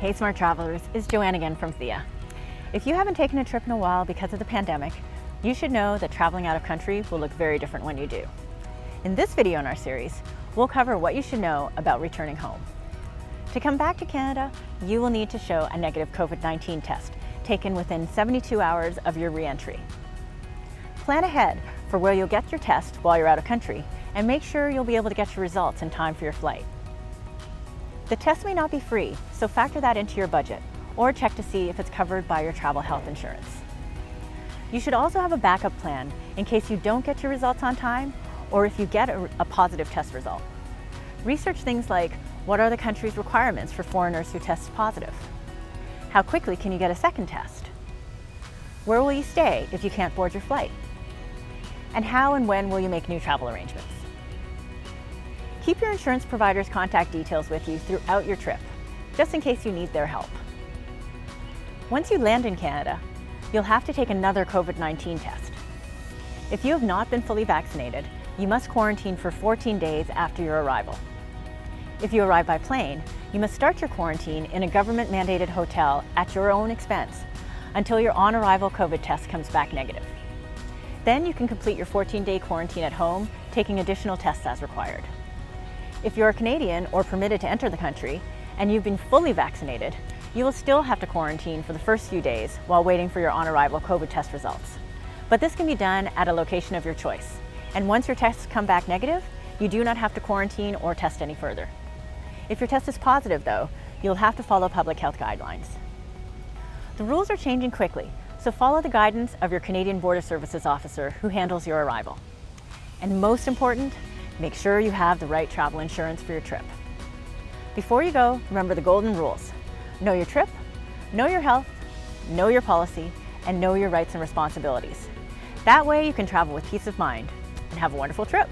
Hey Smart Travelers, it's Joanne again from THIA. If you haven't taken a trip in a while because of the pandemic, you should know that traveling out of country will look very different when you do. In this video in our series, we'll cover what you should know about returning home. To come back to Canada, you will need to show a negative COVID-19 test taken within 72 hours of your re-entry. Plan ahead for where you'll get your test while you're out of country and make sure you'll be able to get your results in time for your flight. The test may not be free, so factor that into your budget or check to see if it's covered by your travel health insurance. You should also have a backup plan in case you don't get your results on time or if you get a positive test result. Research things like, what are the country's requirements for foreigners who test positive? How quickly can you get a second test? Where will you stay if you can't board your flight? And how and when will you make new travel arrangements? Keep your insurance provider's contact details with you throughout your trip, just in case you need their help. Once you land in Canada, you'll have to take another COVID-19 test. If you have not been fully vaccinated, you must quarantine for 14 days after your arrival. If you arrive by plane, you must start your quarantine in a government-mandated hotel at your own expense until your on-arrival COVID test comes back negative. Then you can complete your 14-day quarantine at home, taking additional tests as required. If you're a Canadian or permitted to enter the country and you've been fully vaccinated, you will still have to quarantine for the first few days while waiting for your on-arrival COVID test results. But this can be done at a location of your choice. And once your tests come back negative, you do not have to quarantine or test any further. If your test is positive, though, you'll have to follow public health guidelines. The rules are changing quickly, so follow the guidance of your Canadian Border Services officer who handles your arrival. And most important, make sure you have the right travel insurance for your trip. Before you go, remember the golden rules. Know your trip, know your health, know your policy, and know your rights and responsibilities. That way you can travel with peace of mind and have a wonderful trip.